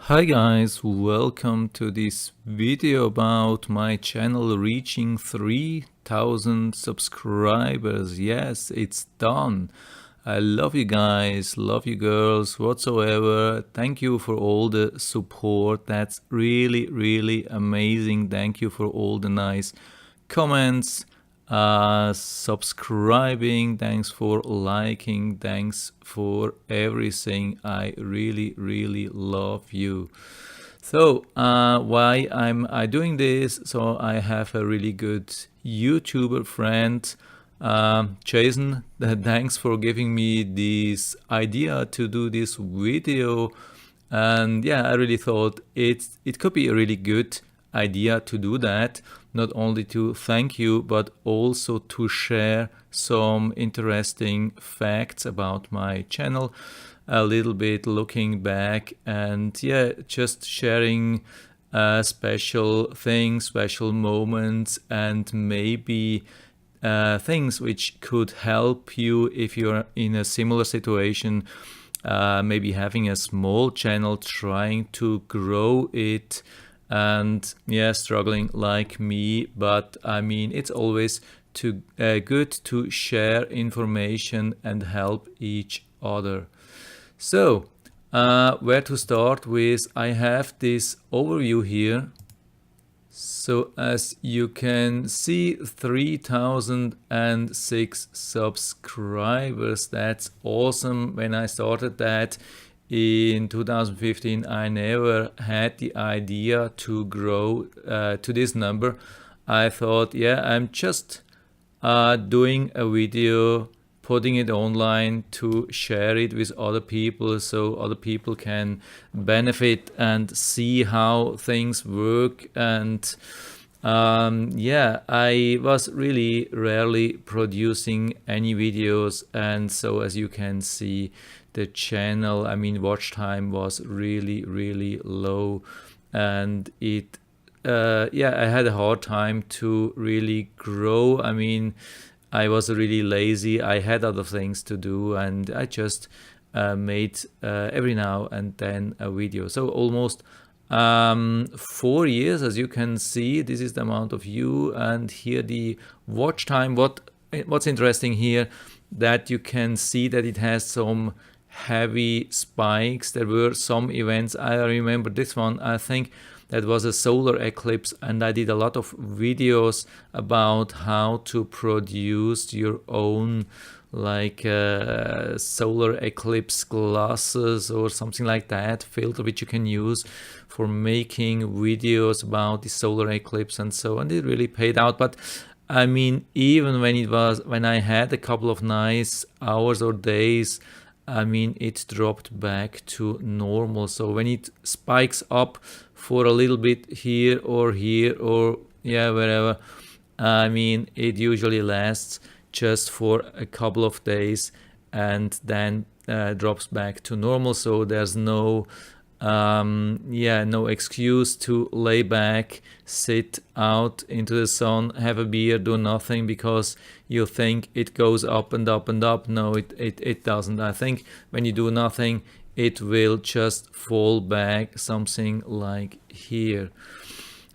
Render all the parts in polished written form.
Hi guys, welcome to this video about my channel reaching 3000 subscribers. Yes, it's done. I love you guys, love you girls, whatsoever. Thank you for all the support. That's really amazing. Thank you for all the nice comments, subscribing, thanks for liking, thanks for everything. I really love you. So why I'm doing this? So I have a really good YouTuber friend, Jason. Thanks for giving me this idea to do this video. And yeah, I really thought it could be a really good idea to do that, not only to thank you but also to share some interesting facts about my channel, a little bit looking back, and yeah, just sharing special things, special moments, and maybe things which could help you if you're in a similar situation, maybe having a small channel, trying to grow it, and yeah, struggling like me. But I mean, it's always good to share information and help each other. So where to start with? I have this overview here. So as you can see, 3006 subscribers. That's awesome. When I started that in 2015, I never had the idea to grow to this number. I thought, yeah, I'm just doing a video, putting it online to share it with other people so other people can benefit and see how things work. And yeah, I was really rarely producing any videos, and so as you can see, the channel, I mean, watch time was really low, and it yeah, I had a hard time to really grow. I mean, I was really lazy, I had other things to do, and I just made every now and then a video. So almost 4 years, as you can see. This is the amount of view, and here the watch time. What's interesting here, that you can see that it has some heavy spikes. There were some events, I remember this one, I think that was a solar eclipse, and I did a lot of videos about how to produce your own like solar eclipse glasses or something like that, filter which you can use for making videos about the solar eclipse and so on. It really paid out. But I mean, even when I had a couple of nice hours or days, I mean, it dropped back to normal. So when it spikes up for a little bit here or yeah, wherever, I mean, it usually lasts just for a couple of days and then drops back to normal. So there's no yeah, no excuse to lay back, sit out into the sun, have a beer, do nothing because you think it goes up and up and up. No, it doesn't. I think when you do nothing, it will just fall back something like here.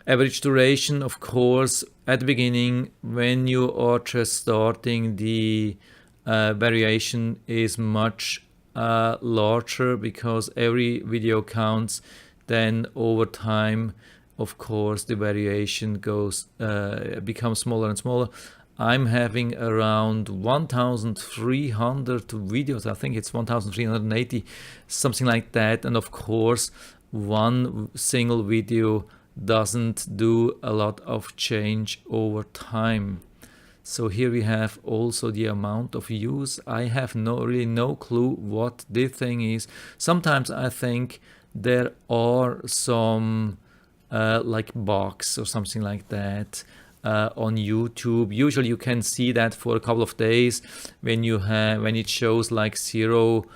Average duration, of course, at the beginning when you are just starting, the variation is much larger because every video counts. Then over time, of course, the variation becomes smaller and smaller. I'm having around 1,300 videos. I think it's 1,380, something like that. And of course, one single video doesn't do a lot of change over time. So here we have also the amount of views. I have really no clue what this thing is. Sometimes I think there are some like bugs or something like that on YouTube. Usually you can see that for a couple of days when it shows like zero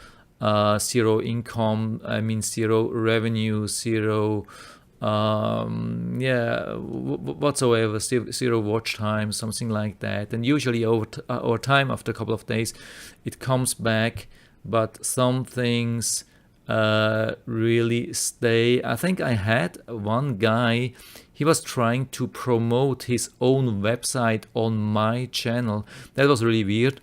income, I mean zero revenue, zero yeah, whatsoever, zero watch time, something like that. And usually over time, after a couple of days, it comes back. But some things really stay. I think I had one guy, he was trying to promote his own website on my channel. That was really weird.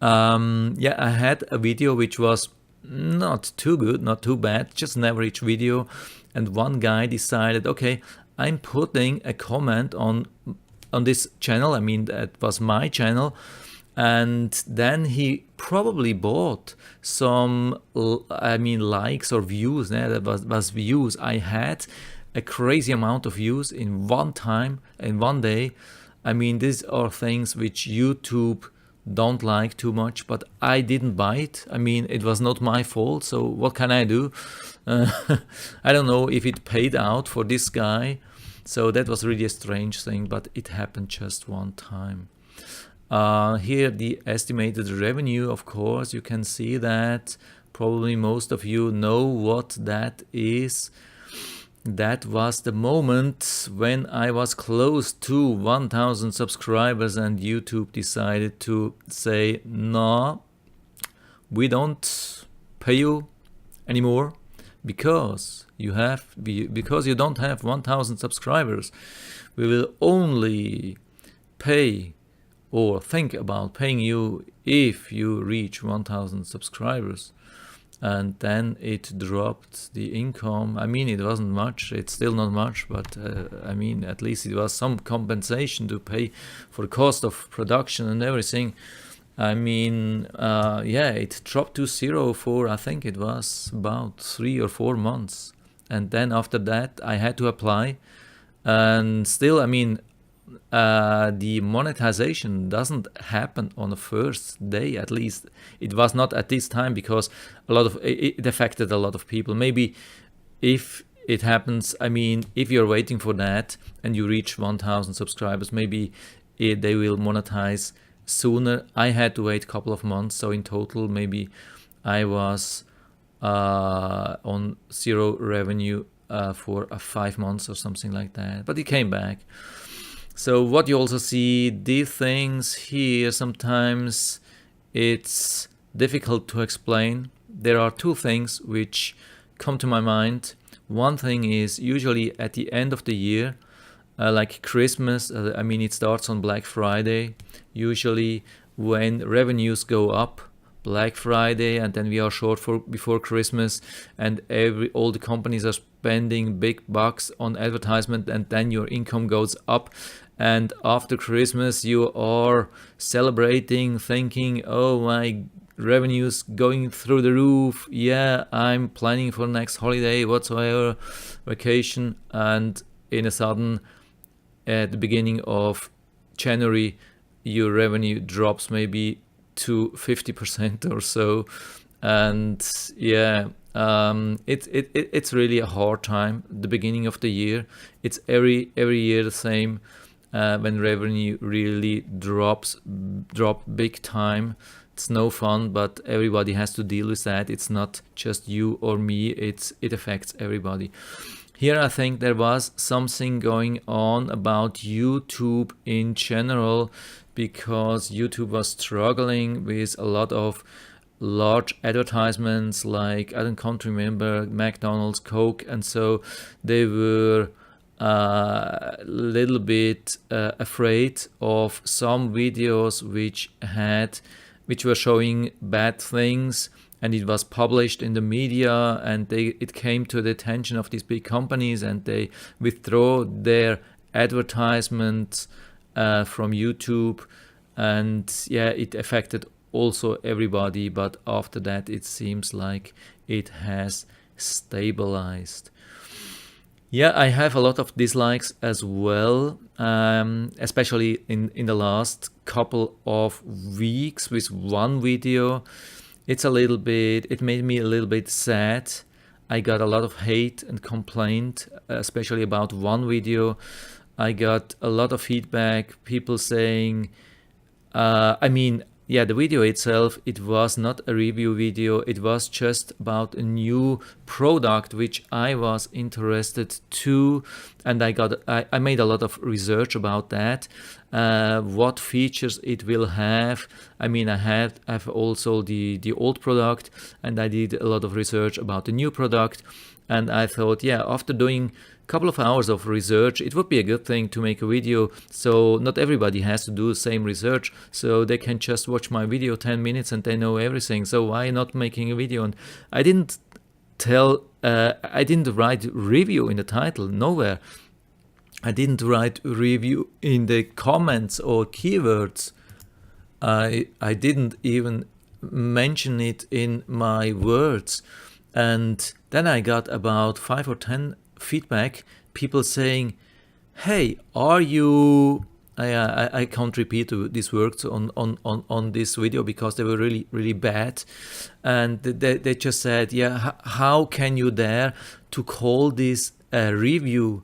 Yeah, I had a video which was not too good, not too bad, just an average video. And one guy decided, okay, I'm putting a comment on this channel. I mean, that was my channel. And then he probably bought some, I mean, likes or views. Yeah, that was views. I had a crazy amount of views in one time, in one day. I mean, these are things which YouTube don't like too much, but I didn't buy it. I mean, it was not my fault, so what can I do? I don't know if it paid out for this guy, so that was really a strange thing, but it happened just one time. Here the estimated revenue, of course, you can see that. Probably most of you know what that is. That was the moment when I was close to 1000 subscribers and YouTube decided to say, no, we don't pay you anymore because you don't have 1000 subscribers. We will only pay or think about paying you if you reach 1000 subscribers. And then it dropped the income. I mean, it wasn't much, it's still not much, but I mean, at least it was some compensation to pay for the cost of production and everything. I mean, yeah, it dropped to zero for, I think it was about 3 or 4 months. And then after that, I had to apply. And still, I mean, the monetization doesn't happen on the first day. At least it was not at this time, because it affected a lot of people. Maybe if it happens, I mean, if you're waiting for that and you reach 1000 subscribers, maybe they will monetize sooner. I had to wait a couple of months, so in total maybe I was on zero revenue for 5 months or something like that, but it came back. So what you also see, these things here, sometimes it's difficult to explain. There are two things which come to my mind. One thing is usually at the end of the year, like Christmas, I mean, it starts on Black Friday, usually when revenues go up, Black Friday, and then we are short before Christmas, and all the companies are spending big bucks on advertisement, and then your income goes up. And after Christmas, you are celebrating, thinking, oh, my revenue's going through the roof. Yeah, I'm planning for next holiday, whatsoever, vacation. And in a sudden, at the beginning of January, your revenue drops maybe to 50% or so. And yeah, it's really a hard time, the beginning of the year. It's every year the same. When revenue really drop big time, it's no fun, but everybody has to deal with that. It's not just you or me, it affects everybody. Here I think there was something going on about YouTube in general, because YouTube was struggling with a lot of large advertisements, like, I can't remember, McDonald's, Coke, and so they were a little bit afraid of some videos which were showing bad things, and it was published in the media, and it came to the attention of these big companies, and they withdraw their advertisements from YouTube. And yeah, it affected also everybody, but after that it seems like it has stabilized. Yeah, I have a lot of dislikes as well, especially in the last couple of weeks with one video. It made me a little bit sad. I got a lot of hate and complaint, especially about one video. I got a lot of feedback, people saying, I mean, yeah, the video itself, it was not a review video. It was just about a new product which I was interested to, and I made a lot of research about that. What features it will have. I mean, I have also the old product, and I did a lot of research about the new product. And I thought, yeah, after doing a couple of hours of research, it would be a good thing to make a video. So not everybody has to do the same research. So they can just watch my video 10 minutes and they know everything. So why not making a video? And I didn't write review in the title, nowhere. I didn't write review in the comments or keywords. I didn't even mention it in my words. And then I got about 5 or 10 feedback, people saying, hey, are you... I can't repeat these words on this video because they were really, really bad. And they just said, yeah, how can you dare to call this a review?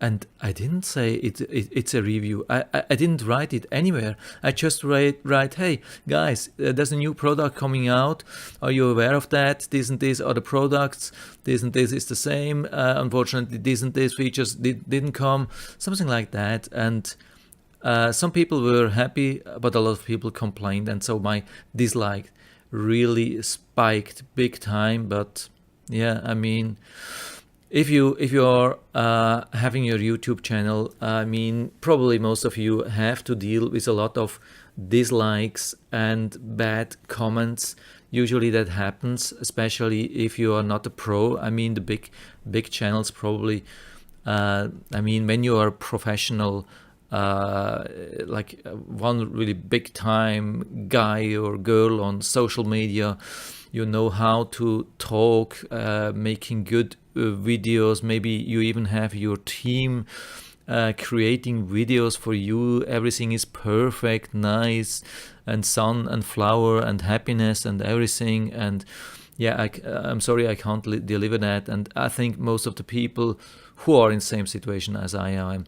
And I didn't say it's a review. I didn't write it anywhere. I just write, hey, guys, there's a new product coming out. Are you aware of that? This and this are the products. This and this is the same. Unfortunately, this and this features didn't come. Something like that. And some people were happy, but a lot of people complained. And so my dislike really spiked big time. But yeah, I mean... If you are having your YouTube channel, I mean, probably most of you have to deal with a lot of dislikes and bad comments. Usually that happens, especially if you are not a pro. I mean, the big channels probably. I mean, when you are a professional, like one really big time guy or girl on social media, you know how to talk, making good videos. Maybe you even have your team creating videos for you. Everything is perfect, nice, and sun and flower and happiness and everything. And yeah, I'm sorry I can't deliver that. And I think most of the people who are in the same situation as I am,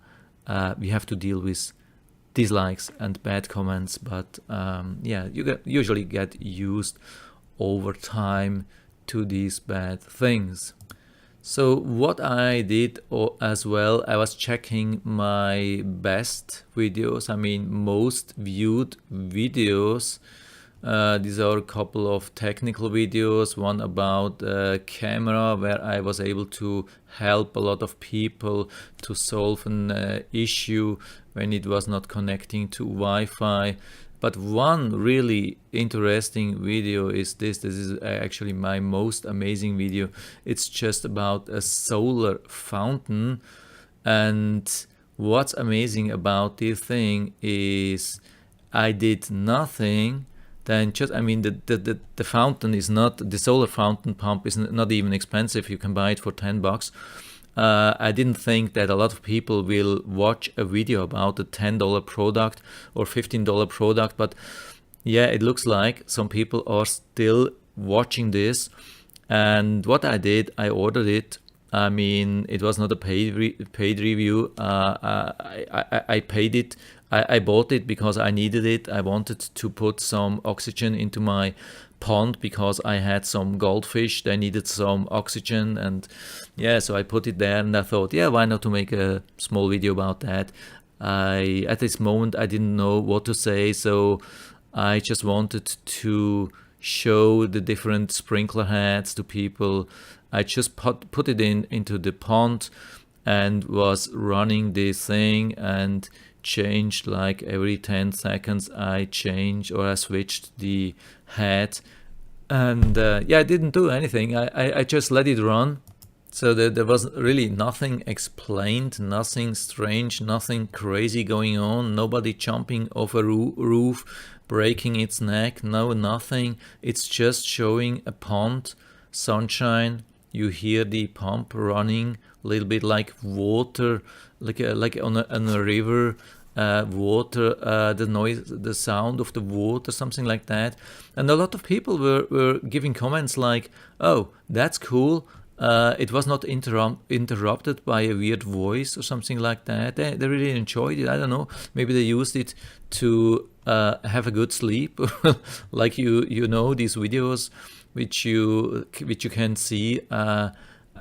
we have to deal with dislikes and bad comments. But yeah, you usually get used over time to these bad things. So what I did as well, I was checking my best videos, I mean most viewed videos. These are a couple of technical videos, one about camera where I was able to help a lot of people to solve an issue when it was not connecting to Wi-Fi. But one really interesting video is this. This is actually my most amazing video. It's just about a solar fountain. And what's amazing about this thing is I did nothing. Then just, I mean, the fountain is not, the solar fountain pump is not even expensive. You can buy it for $10. I didn't think that a lot of people will watch a video about a $10 product or $15 product, but yeah, it looks like some people are still watching this. And what I did, I ordered it. I mean, it was not a paid review. I paid it. I bought it because I needed it. I wanted to put some oxygen into my pond because I had some goldfish. They needed some oxygen, and yeah, so I put it there, and I thought, yeah, why not to make a small video about that. At this moment I didn't know what to say, so I just wanted to show the different sprinkler heads to people. I just put it into the pond and was running this thing and changed like every 10 seconds. I switched the head, and yeah, I didn't do anything. I just let it run. So there was really nothing explained, nothing strange, nothing crazy going on, nobody jumping off a roof, breaking its neck, no, nothing. It's just showing a pond, sunshine. You hear the pump running, a little bit like water, like on a river, water, the noise, the sound of the water, something like that. And a lot of people were giving comments like, oh, that's cool. it was not interrupted by a weird voice or something like that. They really enjoyed it. I don't know. Maybe they used it to have a good sleep, like you know these videos which you can see. I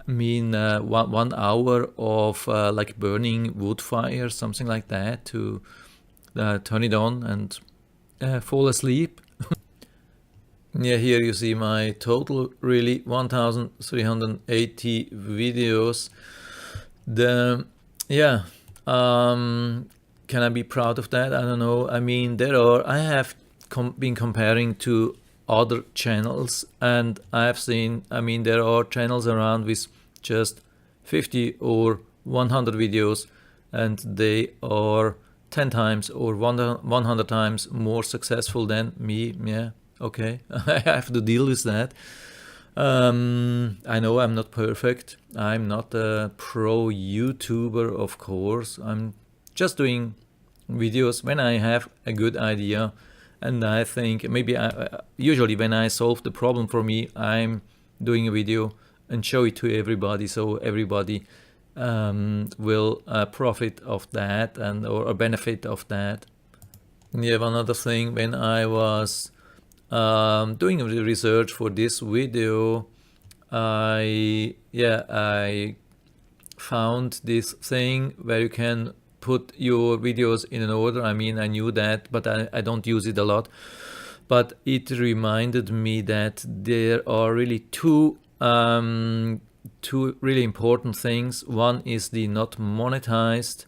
mean, 1 hour of like burning wood fire, something like that, to turn it on and fall asleep. Yeah, here you see my total, really 1380 videos. Yeah, can I be proud of that? I don't know. I mean, I have been comparing to other channels, and I have seen, I mean, there are channels around with just 50 or 100 videos, and they are 10 times or 100 times more successful than me. Yeah, okay, I have to deal with that. I know I'm not perfect. I'm not a pro YouTuber, of course. I'm just doing videos when I have a good idea, and I think maybe usually when I solve the problem for me, I'm doing a video and show it to everybody, so everybody will profit of that or benefit of that. Yeah, one other thing, when I was doing the research for this video, I found this thing where you can put your videos in an order. I mean, I knew that, but I don't use it a lot. But it reminded me that there are really two really important things. One is the not monetized,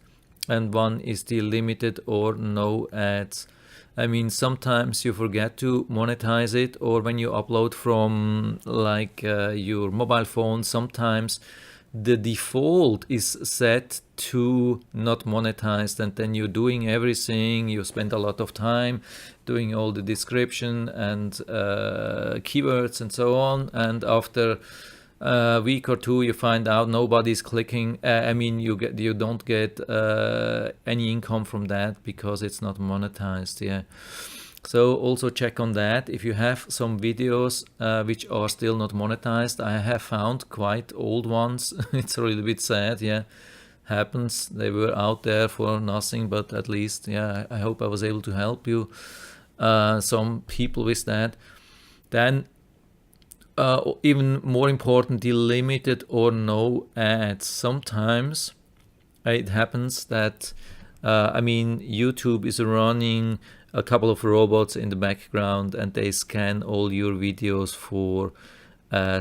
and one is the limited or no ads. I mean, sometimes you forget to monetize it, or when you upload from like your mobile phone, sometimes the default is set to not monetized, and then you're doing everything. You spend a lot of time doing all the description and keywords and so on, and after a week or two you find out nobody's clicking. I mean, you don't get any income from that because it's not monetized. Yeah, so also check on that. If you have some videos which are still not monetized, I have found quite old ones. It's a little bit sad. Yeah, happens. They were out there for nothing, but at least, yeah, I hope I was able to help you, some people, with that. Then even more important, the limited or no ads. Sometimes it happens that I mean, YouTube is running a couple of robots in the background, and they scan all your videos for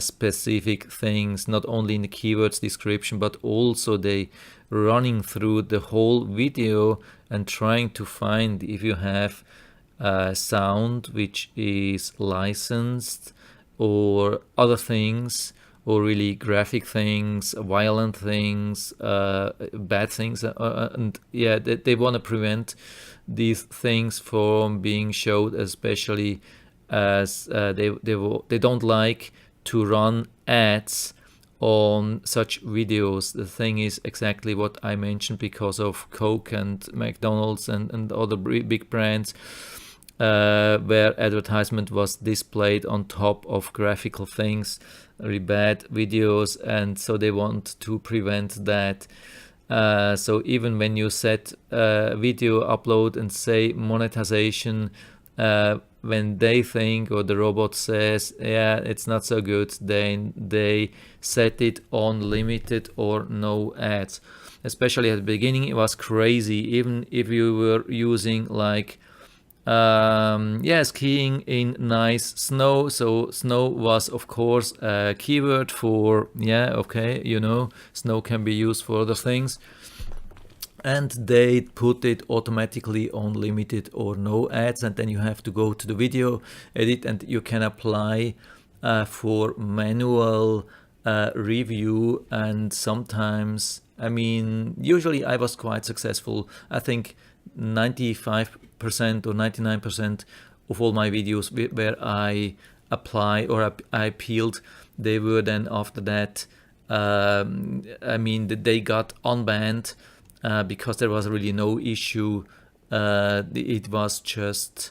specific things, not only in the keywords description, but also they running through the whole video and trying to find if you have sound which is licensed, or other things, or really graphic things, violent things, bad things, and yeah, they want to prevent these things from being showed, especially as they don't like to run ads on such videos. The thing is exactly what I mentioned, because of Coke and McDonald's and other big brands, where advertisement was displayed on top of graphical things, really bad videos, and so they want to prevent that. So even when you set video upload and say monetization, when they think, or the robot says, yeah, it's not so good, then they set it on limited or no ads. Especially at the beginning, it was crazy. Even if you were using like skiing in nice snow, so snow was of course a keyword for, snow can be used for other things, and they put it automatically on limited or no ads, and then you have to go to the video edit, and you can apply for manual review. And sometimes, I mean, usually I was quite successful. I think 95% or 99% of all my videos where I apply or I appealed, they were then after that, they got unbanned because there was really no issue. It was just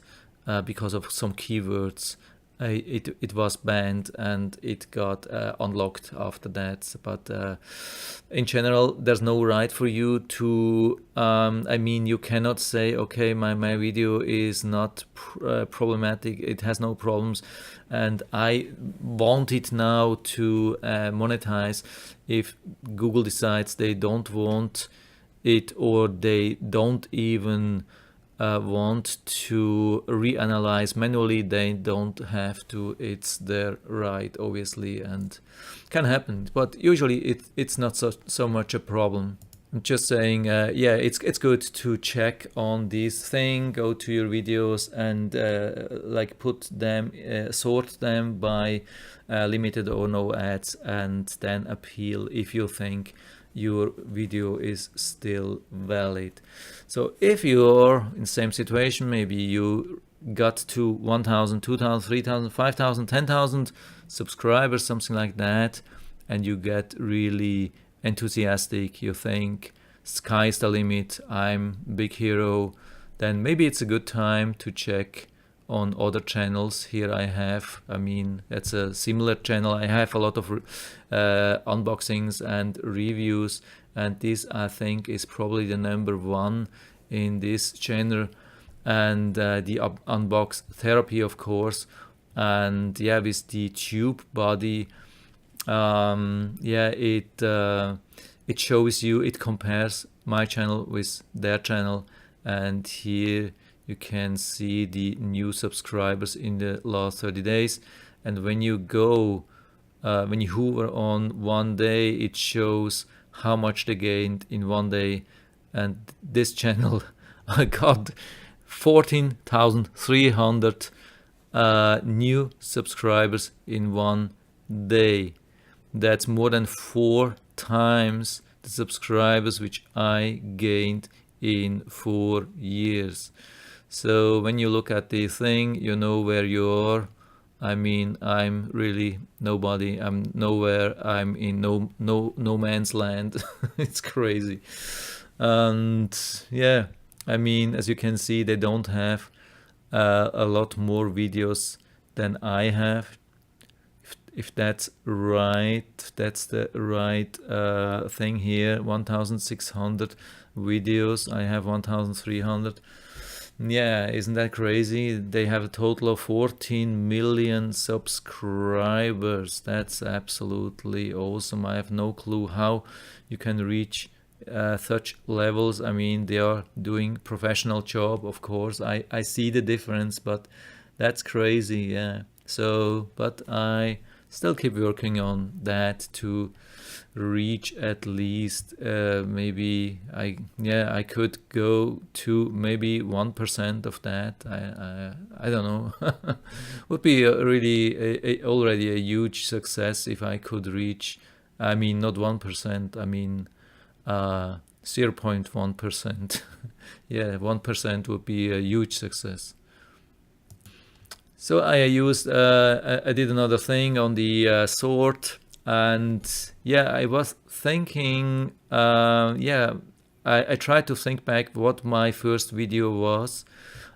because of some keywords it was banned and it got unlocked after that. But in general, there's no right for you to, I mean, you cannot say, okay, my video is not problematic, it has no problems, and I want it now to monetize. If Google decides they don't want it, or they don't even want to reanalyze manually, they don't have to. It's their right, obviously, and can happen, but usually it's not so much a problem. I'm just saying, yeah, it's good to check on this thing, go to your videos and like put them, sort them by limited or no ads, and then appeal if you think your video is still valid. So if you're in the same situation, maybe you got to 1,000, 2,000, 3,000, 5,000, 10,000 subscribers, something like that, and you get really enthusiastic, you think sky's the limit, I'm big hero, then maybe it's a good time to check on other channels. Here I have, I mean, that's a similar channel. I have a lot of unboxings and reviews, and this I think is probably the #1 in this channel, and the unbox therapy, of course, and yeah, with the TubeBuddy, yeah, it shows you, it compares my channel with their channel, and here you can see the new subscribers in the last 30 days. And when you go, when you hover on one day, it shows how much they gained in one day. And this channel, I got 14,300 new subscribers in one day. That's more than 4 times the subscribers which I gained in 4 years. So when you look at the thing, you know where you are. I mean, I'm really nobody. I'm nowhere. I'm in no man's land. It's crazy. And yeah, I mean, as you can see, they don't have a lot more videos than I have. If that's right, that's the right thing here. 1,600 videos. I have 1,300. Yeah, isn't that crazy? They have a total of 14 million subscribers. That's absolutely awesome. I have no clue how you can reach such levels. I mean, they are doing professional job, of course. I see the difference, but that's crazy, yeah. So, but I still keep working on that to reach at least maybe I could go to maybe 1% of that. I don't know. Would be really already a huge success if I could reach, I mean, not 1%, I mean 0.1%. Yeah, 1% would be a huge success. So I used, I did another thing on the sort, and yeah, I was thinking, yeah, I tried to think back what my first video was.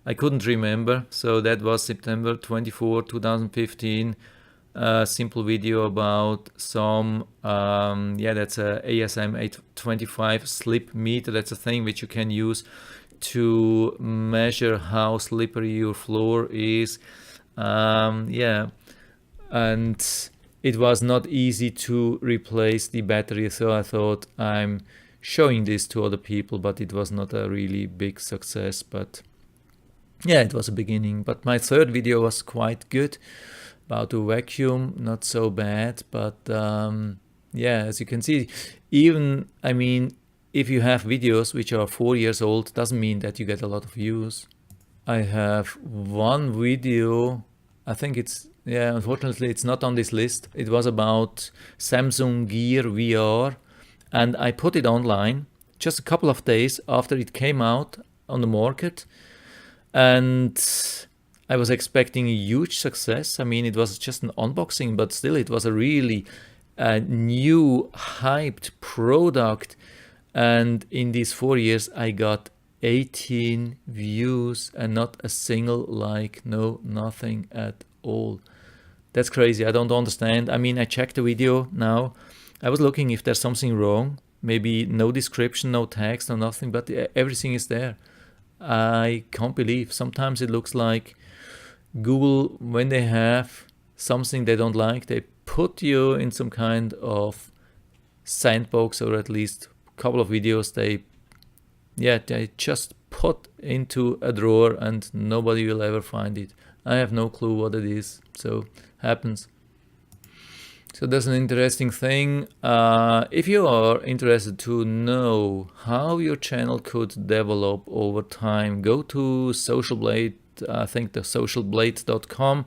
I couldn't remember, so that was September 24, 2015. Simple video about some, yeah, that's a ASM 825 slip meter. That's a thing which you can use to measure how slippery your floor is. Yeah, and it was not easy to replace the battery, so I thought I'm showing this to other people, but it was not a really big success. But yeah, it was a beginning. But my third video was quite good, about a vacuum, not so bad. But yeah, as you can see, even, I mean, if you have videos which are 4 years old, doesn't mean that you get a lot of views. I have one video, I think it's, yeah, unfortunately it's not on this list. It was about Samsung Gear VR, and I put it online just a couple of days after it came out on the market, and I was expecting a huge success. I mean, it was just an unboxing, but still it was a really new hyped product, and in these 4 years I got 18 views and not a single like, no, nothing at all. That's crazy. I don't understand. I mean, I checked the video now. I was looking if there's something wrong. Maybe no description, no text, no nothing, but everything is there. I can't believe. Sometimes it looks like Google, when they have something they don't like, they put you in some kind of sandbox, or at least a couple of videos they just put into a drawer and nobody will ever find it. I have no clue what it is, so happens. So that's an interesting thing. If you are interested to know how your channel could develop over time, go to Social Blade, I think the socialblade.com,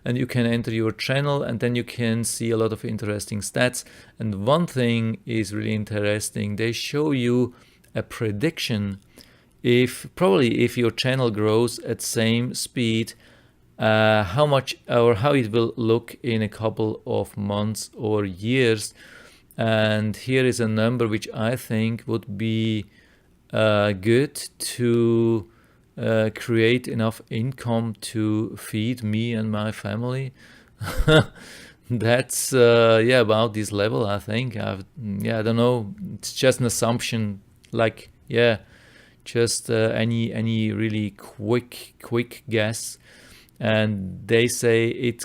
and you can enter your channel, and then you can see a lot of interesting stats. And one thing is really interesting. They show you a prediction if your channel grows at same speed, how much or how it will look in a couple of months or years. And here is a number which I think would be good to create enough income to feed me and my family. That's about this level, I think. I don't know. It's just an assumption. Like, just any really quick guess. And they say it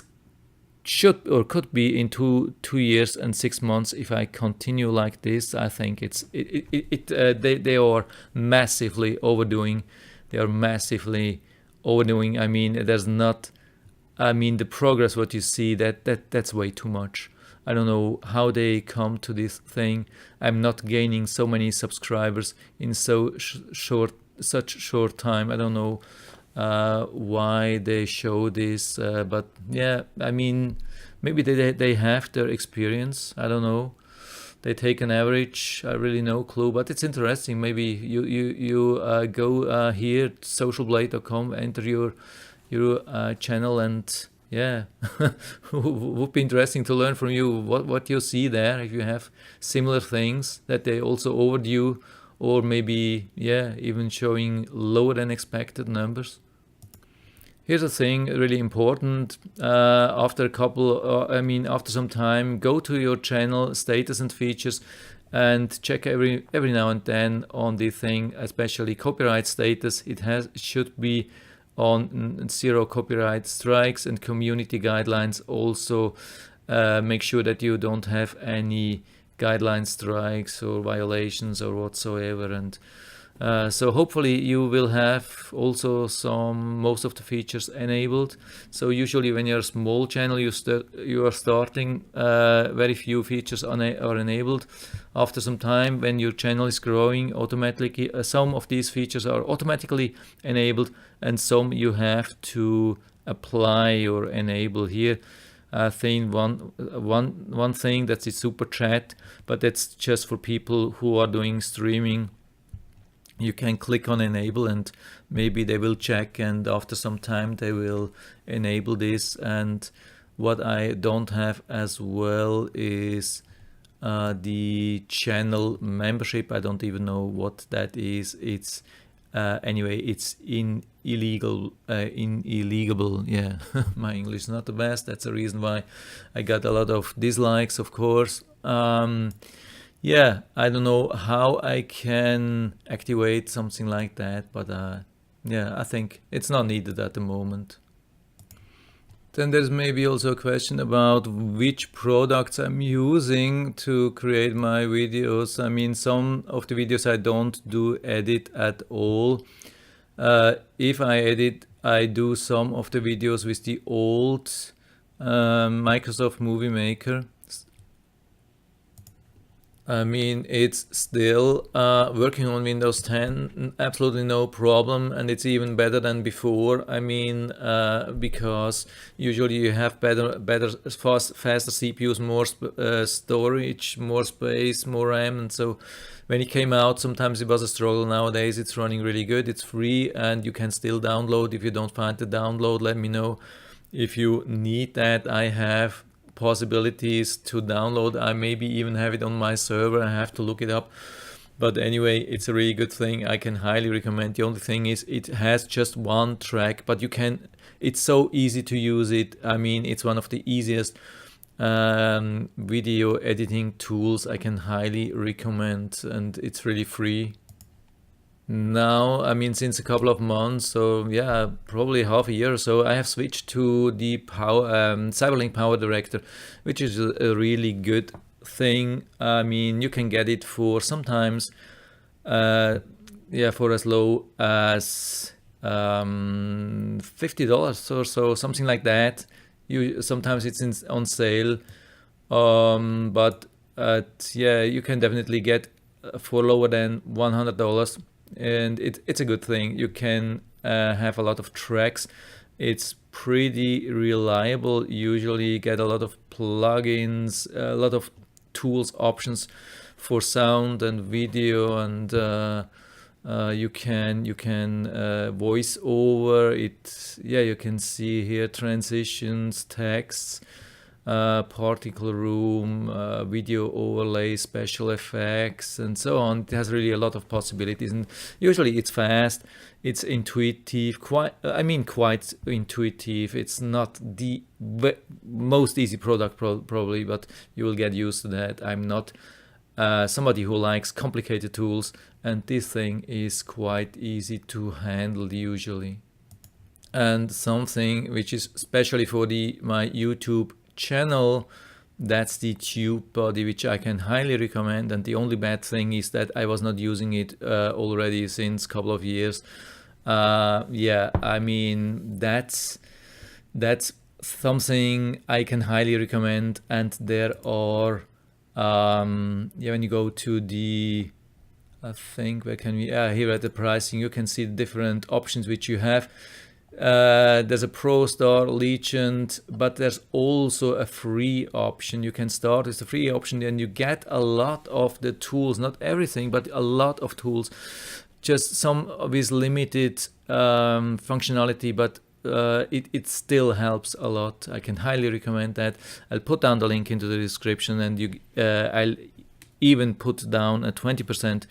should or could be in 2 years and 6 months if I continue like this. I think they are massively overdoing. They are massively overdoing. I mean, the progress what you see, that's way too much. I don't know how they come to this thing. I'm not gaining so many subscribers in such short time. I don't know why they show this, but yeah, I mean, maybe they have their experience. I don't know. They take an average. I really no clue, but it's interesting. Maybe you go here, socialblade.com, enter your channel, and would be interesting to learn from you what you see there. If you have similar things that they also overdo, or maybe even showing lower than expected numbers. Here's a thing really important. After some time, go to your channel status and features and check every now and then on the thing, especially copyright status. It should be on 0 copyright strikes, and community guidelines also. Make sure that you don't have any guideline strikes or violations or whatsoever. And so hopefully you will have also most of the features enabled. So usually when you're a small channel, you are starting, very few features are enabled. After some time, when your channel is growing, automatically some of these features are automatically enabled, and some you have to apply or enable. Here I think one thing, that's the super chat, but that's just for people who are doing streaming. You can click on enable, and maybe they will check, and after some time they will enable this. And what I don't have as well is the channel membership. I don't even know what that is. It's anyway, it's illegal. Yeah, my English is not the best. That's the reason why I got a lot of dislikes, of course. I don't know how I can activate something like that, but I think it's not needed at the moment. Then there's maybe also a question about which products I'm using to create my videos. I mean, some of the videos I don't do edit at all. If I edit, I do some of the videos with the old Microsoft Movie Maker. I mean, it's still working on Windows 10, absolutely no problem, and it's even better than before. I mean, because usually you have better, faster CPUs, more storage, more space, more RAM, and so when it came out, sometimes it was a struggle. Nowadays, it's running really good. It's free, and you can still download. If you don't find the download, let me know. If you need that, I have possibilities to download. I maybe even have it on my server. I have to look it up. But anyway, it's a really good thing. I can highly recommend. The only thing is it has just one track, but you can, it's so easy to use it. I mean, it's one of the easiest video editing tools I can highly recommend, and it's really free. Now, I mean, since a couple of months, so yeah, probably half a year or so, I have switched to the Cyberlink PowerDirector, which is a really good thing. I mean, you can get it for sometimes, yeah, for as low as $50 or so, something like that. Sometimes it's on sale, but yeah, you can definitely get for lower than $100. And it's a good thing. You can have a lot of tracks. It's pretty reliable. Usually get a lot of plugins, a lot of tools, options for sound and video, and you can voice over it. Yeah, you can see here transitions, texts, particle room, video overlay, special effects, and so on. It has really a lot of possibilities, and usually it's fast, it's intuitive, quite intuitive. It's not the most easy product probably, but you will get used to that. I'm not somebody who likes complicated tools, and this thing is quite easy to handle usually. And something which is especially for my YouTube channel, that's the TubeBuddy, which I can highly recommend. And the only bad thing is that I was not using it already since a couple of years. Yeah, I mean, that's something I can highly recommend. And there are yeah, when you go to the, I think, where can we, here at the pricing, you can see the different options which you have. There's a Pro Star, Legend, but there's also a free option. You can start with the free option, and you get a lot of the tools, not everything, but a lot of tools, just some with limited functionality, but it still helps a lot. I can highly recommend that. I'll put down the link into the description, and I'll even put down a 20%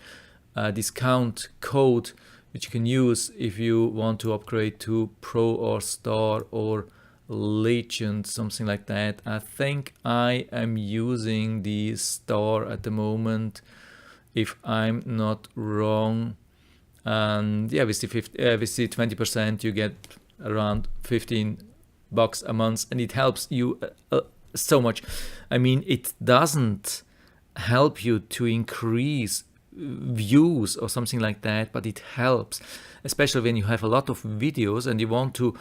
discount code which you can use if you want to upgrade to Pro or Star or Legend, something like that. I think I am using the Star at the moment, if I'm not wrong. And yeah, with the 20%, you get around $15 a month, and it helps you so much. I mean, it doesn't help you to increase views or something like that, but it helps, especially when you have a lot of videos and you want to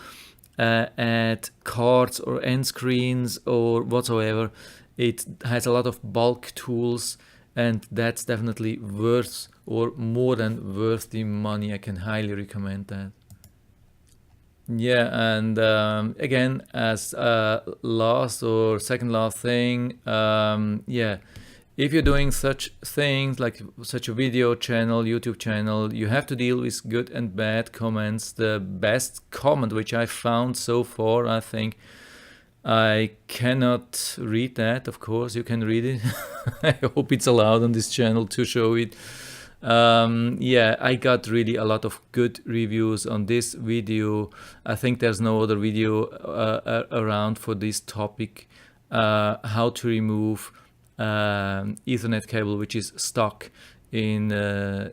add cards or end screens or whatsoever. It has a lot of bulk tools, and that's definitely worth, or more than worth, the money. I can highly recommend that. Yeah, and again, as last or second last thing, yeah, if you're doing such things like such a video channel, YouTube channel, you have to deal with good and bad comments. The best comment which I found so far, I think, I cannot read that, of course, you can read it. I hope it's allowed on this channel to show it. Yeah, I got really a lot of good reviews on this video. I think there's no other video around for this topic, how to remove Ethernet cable which is stuck in the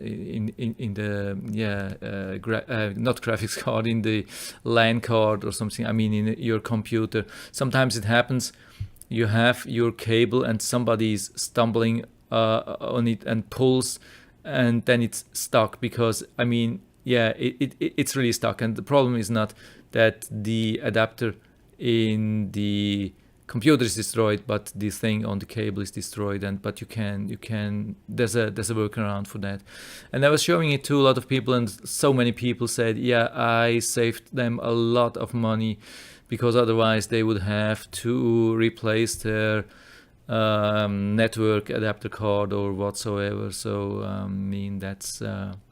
not graphics card, in the LAN card or something. I mean, in your computer. Sometimes it happens, you have your cable and somebody is stumbling on it and pulls, and then it's stuck, because I mean, yeah, it's really stuck. And the problem is not that the adapter in the computer is destroyed, but the thing on the cable is destroyed. And but you can there's a workaround for that. And I was showing it to a lot of people, and so many people said, yeah, I saved them a lot of money, because otherwise they would have to replace their network adapter card or whatsoever. So I mean, that's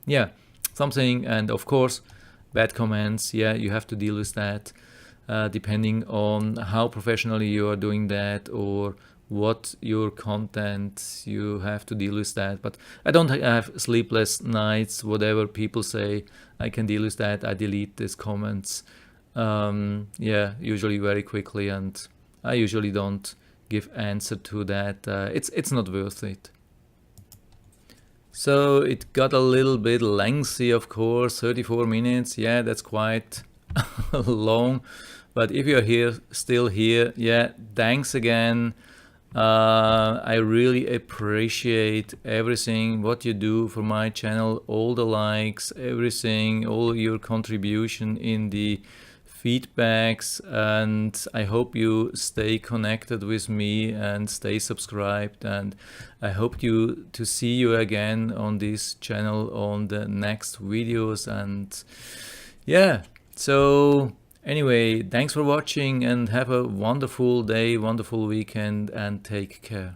yeah, something. And of course, bad comments, yeah, you have to deal with that, depending on how professionally you are doing that, or what your content, you have to deal with that. But I don't have sleepless nights, whatever people say, I can deal with that. I delete these comments, yeah, usually very quickly, and I usually don't give answer to that. It's not worth it. So it got a little bit lengthy, of course, 34 minutes. Yeah, that's quite long. But if you're here, still here, yeah, thanks again. I really appreciate everything what you do for my channel, all the likes, everything, all your contribution in the feedbacks, and I hope you stay connected with me and stay subscribed, and I hope to see you again on this channel on the next videos. And yeah, so anyway, thanks for watching and have a wonderful day, wonderful weekend, and take care.